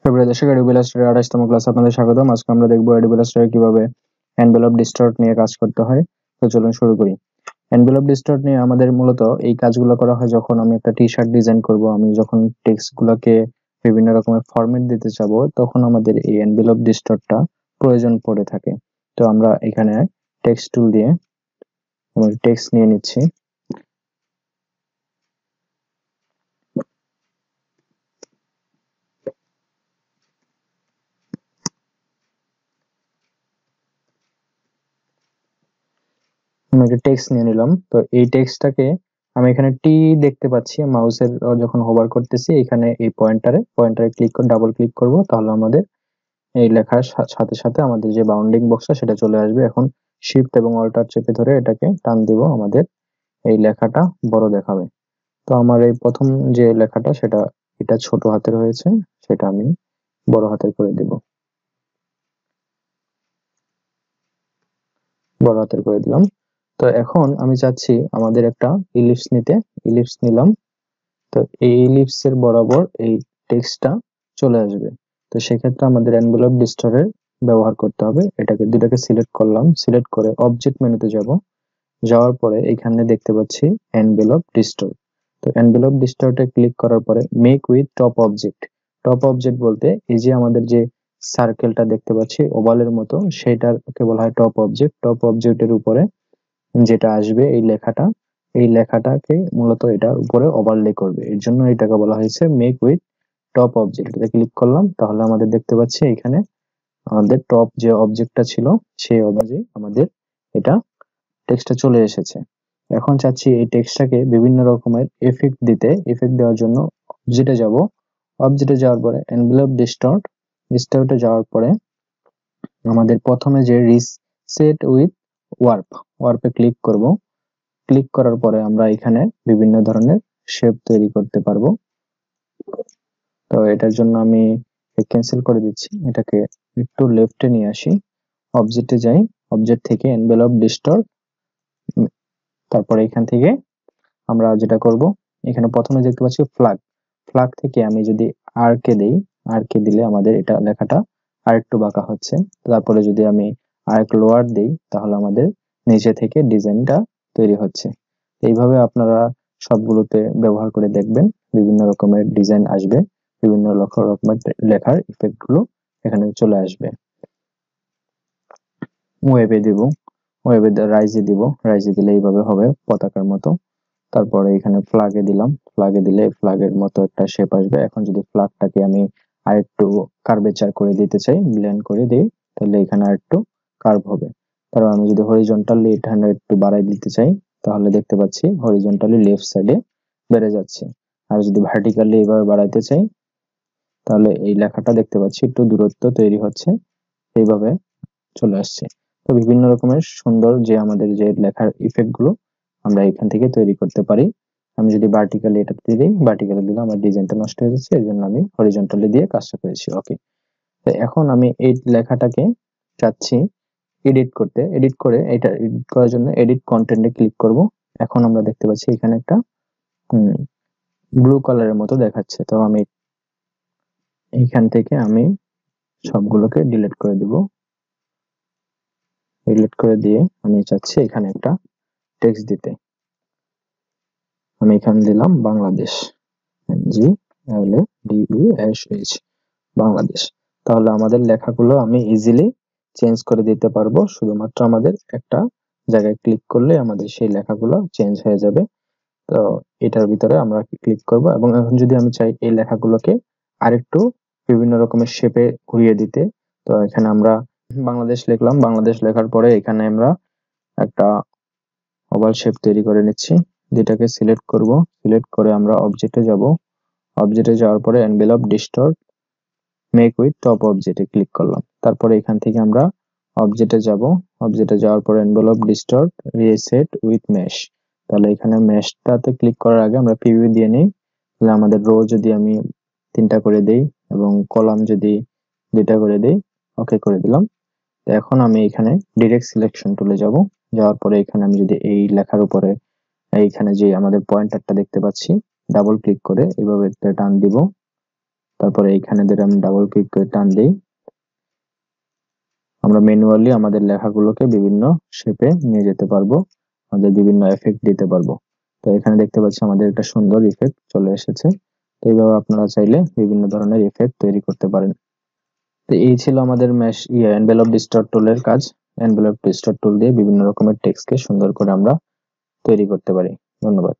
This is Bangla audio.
সুপ্রিয় দর্শক, অ্যাডোবি ইলাস্ট্রেটর 28তম ক্লাসে আপনাদের স্বাগতম। আজকে আমরা দেখব অ্যাডোবি ইলাস্ট্রেটর কিভাবে এনভেলপ ডিস্টর্ট নিয়ে কাজ করতে হয়। তো চলুন শুরু করি। এনভেলপ ডিস্টর্ট নিয়ে আমাদের মূলত এই কাজগুলো করা হয় যখন আমি একটা টি-শার্ট ডিজাইন করব, আমি যখন টেক্সটগুলোকে বিভিন্ন রকমের ফরম্যাট দিতে চাবো, তখন আমাদের এই এনভেলপ ডিস্টর্টটা প্রয়োজন পড়ে থাকে। তো আমরা এখানে টেক্সট টুল দিয়ে আমরা টেক্সট নিয়ে নিচ্ছি। আমি একটা টেক্সট নিয়ে নিলাম। তো এই টেক্সটটাকে আমি এখানে টি দেখতে পাচ্ছি, মাউসের যখন হোভার করতেছি এখানে এই পয়েন্টারে ক্লিক করে ডাবল ক্লিক করব, তাহলে আমাদের এই লেখার সাথে সাথে আমাদের যে বাউন্ডিং বক্সটা সেটা চলে আসবে। এখন শিফট এবং অল্টার চেপে ধরে এটাকে টান দিব, আমাদের এই লেখাটা বড় দেখাবে। তো আমার এই প্রথম যে লেখাটা সেটা এটা ছোট হাতের হয়েছে, সেটা আমি বড় হাতের করে দেব, বড় হাতের করে দিলাম। তো এখন আমি চাচ্ছি আমাদের একটা ইলিপস নিতে, ইলিপস নিলাম। তো এই ইলিপস এর বরাবর এই টেক্সটটা চলে আসবে। তো সেক্ষেত্রে আমাদের এনভেলপ ডিস্টরের ব্যবহার করতে হবে। এটাকে দুটাকে সিলেক্ট করলাম, সিলেক্ট করে অবজেক্ট মেনুতে যাব, যাওয়ার পরে এখানে দেখতে পাচ্ছি এনভেলপ ডিস্টর। তো এনভেলপ ডিস্টরতে ক্লিক করার পরে make with top object. Top object বলতে এই যে আমাদের যে সার্কেলটা দেখতে পাচ্ছি ওভালের মতো, সেটাকে বলা হয় টপ অবজেক্ট। টপ অবজেক্টের উপরে যেটা আসবে এই লেখাটা, এই লেখাটাকে মূলত এটার উপরে ওভারলে করবে, এর জন্য এটাকে বলা হয়েছে মেক উইথ টপ অবজেক্ট। এটাতে ক্লিক করলাম, তাহলে আমাদের দেখতে পাচ্ছি এখানে আমাদের টপ যে অবজেক্টটা ছিল সেই অনুযায়ী আমাদের এটা টেক্সটটা চলে এসেছে। এখন চাচ্ছি এই টেক্সটটাকে বিভিন্ন রকমের এফেক্ট দিতে। এফেক্ট দেওয়ার জন্য অবজেক্টে যাব, অবজেক্টে যাওয়ার পরে এনভেলপ ডিস্টর্ট, ডিস্টর্টে যাওয়ার পরে আমাদের প্রথমে যে রিসেট উইথ ওয়ার্প, ওয়ার্পে ক্লিক করব। ক্লিক করার পরে আমরা এখানে বিভিন্ন ধরনের শেপ তৈরি করতে পারবো। তো এটার জন্য আমি ক্যান্সেল করে দিচ্ছি, এটাকে একটু লেফটে নিয়ে আসি, অবজেক্টে যাই, অবজেক্ট থেকে এনভেলপ ডিস্টর্ট, তারপরে এখান থেকে আমরা যেটা করব, এখানে প্রথমে দেখতে পাচ্ছি ফ্ল্যাগ, ফ্ল্যাগ থেকে আমি যদি আরকে দেই, আরকে দিলে আমাদের এটা লেখাটা আরেকটু বাঁকা হচ্ছে। তারপরে যদি আমি আরেক লোয়ার দেই, তাহলে আমাদের নিচে থেকে ডিজাইনটা তৈরি হচ্ছে। এইভাবে আপনারা সবগুলোতে ব্যবহার করে দেখবেন, বিভিন্ন রকমের ডিজাইন আসবে, বিভিন্ন রকমের লেখার ইফেক্ট গুলো এখানে চলে আসবে। ওয়েবে দিব, ওয়েবে রাইজে দিব, রাইজে দিলে এইভাবে হবে পতাকার মতো। তারপরে এখানে ফ্ল্যাগে দিলাম, ফ্ল্যাগে দিলে ফ্ল্যাগের মতো একটা শেপ আসবে। এখন যদি ফ্ল্যাগটাকে আমি আরেকটু কার্ভেচার করে দিতে চাই, ব্লেন্ড করে দিই, তাহলে এখানে আরেকটু কার্ভ হবে। তারপর আমি যদি হরিজন্টালি এখানে একটু বাড়াই দিতে চাই, তাহলে দেখতে পাচ্ছি হরিজন্টালি লেফট সাইডে বেড়ে যাচ্ছে। আর যদি ভার্টিক্যালি এইভাবে বাড়াইতে চাই, তাহলে এই লেখাটা দেখতে পাচ্ছি একটু দূরত্ব তৈরি হচ্ছে, এইভাবে চলে আসছে। তো বিভিন্ন রকমের সুন্দর যে আমাদের যে লেখার ইফেক্ট গুলো আমরা এখান থেকে তৈরি করতে পারি। আমি যদি ভার্টিক্যালি এটাতে দিই, ভার্টিক্যালি দিলে আমার ডিজাইনটা নষ্ট হয়ে যাচ্ছে, এর জন্য আমি হরিজন্টালি দিয়ে কাজটা করেছি। ওকে, তো এখন আমি এই লেখাটাকে চাচ্ছি এডিট করতে। এডিট করে এটা এডিট করার জন্য এডিট কন্টেন্টে ক্লিক করব। এখন আমরা দেখতে পাচ্ছি এখানে একটা ব্লু কালারের মতো দেখাচ্ছে। তো আমি এইখান থেকে আমি সবগুলোকে ডিলিট করে দিব। ডিলিট করে দিয়ে আমি চাচ্ছি এখানে একটা টেক্সট দিতে। আমি এখানে দিলাম বাংলাদেশ, GLADESH, বাংলাদেশ। তাহলে আমাদের লেখাগুলো আমি ইজিলি চেঞ্জ করে দিতে পারবো, শুধুমাত্র আমাদের একটা জায়গায় ক্লিক করলে আমাদের সেই লেখাগুলো চেঞ্জ হয়ে যাবে। তো এটার ভিতরে আমরা ক্লিক করব, এবং এখন যদি আমি চাই এই লেখাগুলোকে আরেকটু বিভিন্ন রকমের শেপে ঘুরিয়ে দিতে, তো এখানে আমরা বাংলাদেশ লিখলাম, বাংলাদেশ লেখার পরে এখানে আমরা একটা ওভাল শেপ তৈরি করে নিচ্ছি, যেটাকে সিলেক্ট করব। সিলেক্ট করে আমরা অবজেক্টে যাব, অবজেক্টে যাওয়ার পরে envelope distort, make with top অবজেক্টে ক্লিক করলাম। তারপরে এখান থেকে আমরা অবজেক্টে যাব, অবজেক্টে যাওয়ার পরে envelope distort, reset with mesh. তাহলে এখানে মেশটাতে ক্লিক করার আগে আমরা প্রিভিউ দিয়ে নিই। তাহলে আমাদের রো যদি আমি 3টা করে দেই এবং কলাম যদি 2টা করে দেই, ওকে করে দিলাম। তো এখন আমি এখানে ডিরেক্ট সিলেকশন টুলে যাব, যাওয়ার পরে এখানে আমি যদি এই লেখার উপরে এইখানে যে আমাদের পয়েন্টারটা দেখতে পাচ্ছি, ডাবল ক্লিক করে এইভাবে টান দিব, তারপরে এইখানে ধরে আমি ডাবল ক্লিক করে টান দিই, আমরা ম্যানুয়ালি আমাদের লেখাগুলোকে বিভিন্ন শেপে নিয়ে যেতে পারবো, আমাদের বিভিন্ন এফেক্ট দিতে পারবো। তো এখানে দেখতে পাচ্ছি আমাদের একটা সুন্দর ইফেক্ট চলে এসেছে। তো এইভাবে আপনারা চাইলে বিভিন্ন ধরনের ইফেক্ট তৈরি করতে পারেন। তো এই ছিল আমাদের এনভেলপ ডিস্টর্ট টুলের কাজ। এনভেলপ ডিস্টর্ট টুল দিয়ে বিভিন্ন রকমের টেক্সটকে সুন্দর করে আমরা তৈরি করতে পারি। ধন্যবাদ।